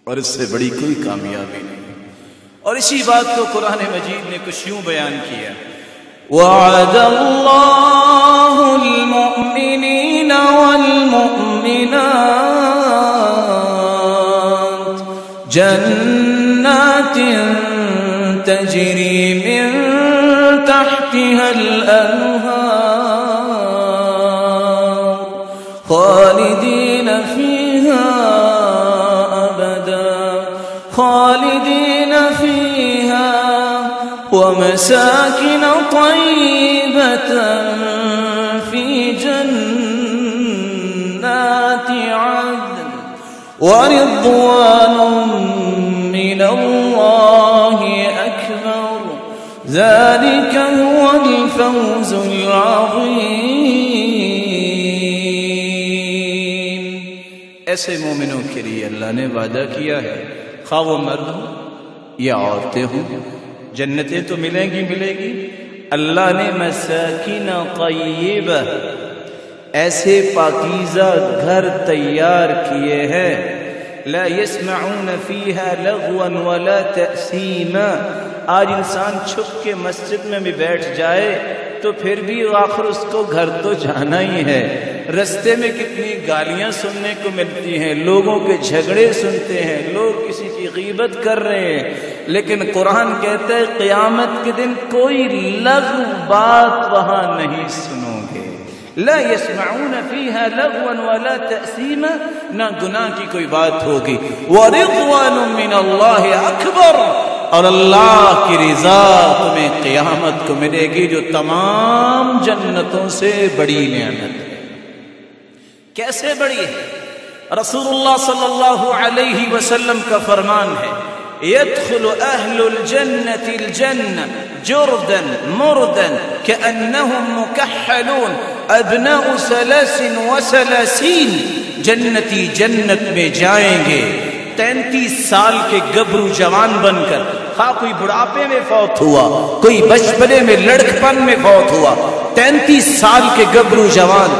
اور اس سے بڑی کوئی کامیابی نہیں۔ اور اسی بات کو قرآن مجید نے کچھ یوں بیان کیا، وعد اللہ المؤمنین والمؤمنات جنات تجری من تحتها الانہار خالدین فیہا ابدا خالدین فیہا ومساکن طیبة فی جنات عدن ورضوان من اللہ اکبر ذلك هو الفوز العظیم۔ ایسے مومنوں کے لیے اللہ نے وعدہ کیا ہے، خواہ وہ مرد ہوں یا عورتیں ہوں، جنتیں تو ملیں گی۔ اللہ نے مساکن طیبہ، ایسے پاکیزہ گھر تیار کیے ہیں، لا يسمعون فيها لغوا ولا تأثیما۔ آج انسان چھپ کے مسجد میں بھی بیٹھ جائے تو پھر بھی آخر اس کو گھر تو جانا ہی ہے۔ رستے میں کتنی گالیاں سننے کو ملتی ہیں، لوگوں کے جھگڑے سنتے ہیں، لوگ کسی کی غیبت کر رہے ہیں، لیکن قرآن کہتا ہے قیامت کے دن کوئی لغو بات وہاں نہیں سنو گے۔ لا يسمعون فيها لغوا ولا تأثیما، نہ گناہ کی کوئی بات ہوگی۔ ورضوان من اللہ اکبر، اور اللہ کی رضا تمہیں قیامت کو ملے گی جو تمام جنتوں سے بڑی نعمت ہے۔ کیسے بڑی ہے؟ رسول اللہ صلی اللہ علیہ وسلم کا فرمان ہے، يدخل اہل الجنة الجنة جردا مردا كأنهم مكحلون ابناء 33 جنتی جنت میں جائیں گے 33 سال کے گبرو جوان بن کر، خواہ کوئی بڑھاپے میں فوت ہوا، کوئی بچپنے میں لڑکپن میں فوت ہوا، 33 سال کے گبرو جوان،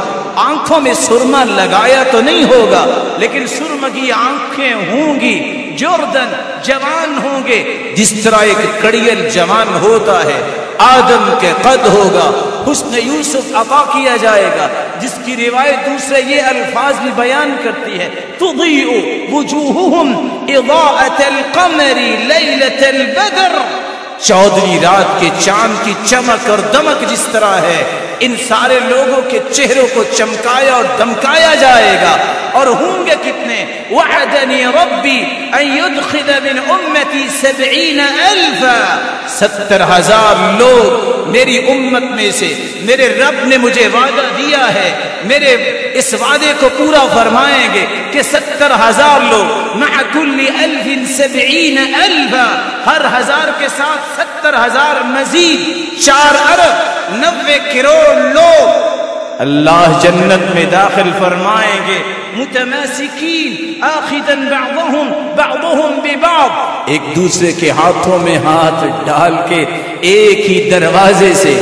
آنکھوں میں سرما لگایا تو نہیں ہوگا لیکن سرمگی آنکھیں ہوں گی، جردن جوان ہوں گے، جس طرح ایک کڑیل جوان ہوتا ہے، آدم کے قد ہوگا، حسن یوسف عطا کیا جائے گا، جس کی روایت دوسرے یہ الفاظ بھی بیان کرتی ہے، تضیء وجوہہم اضاءۃ القمر لیلۃ البدر، 14ویں رات کے چاند کی چمک اور دمک جس طرح ہے، ان سارے لوگوں کے چہروں کو چمکایا اور دمکایا جائے گا۔ اور ہوں گے کتنے؟ وعدنی ربی ان يدخل من امتی 70,000، 70,000 لوگ میری امت میں سے میرے رب نے مجھے وعدہ دیا ہے، میرے اس وعدے کو پورا فرمائیں گے کہ 70,000 لوگ، مع كل 1000 70,000، ہر 1000 کے ساتھ 70,000 مزید 4 ارب 90 کروڑ لوگ اللہ جنت میں داخل فرمائیں گے، متماسکین آخذا بعضهم ببعض، ایک دوسرے کے ہاتھوں میں ہاتھ ڈال کے ایک ہی دروازے سے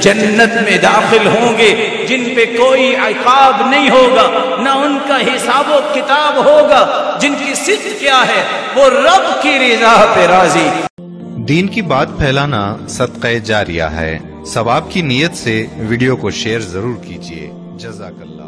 جنت میں داخل ہوں گے، جن پہ کوئی عقاب نہیں ہوگا، نہ ان کا حساب و کتاب ہوگا، جن کی صدق کیا ہے، وہ رب کی رضا پہ راضی۔ دین کی بات پھیلانا صدقہ جاریہ ہے، ثواب کی نیت سے ویڈیو کو شیئر ضرور کیجیے۔ جزاک اللہ۔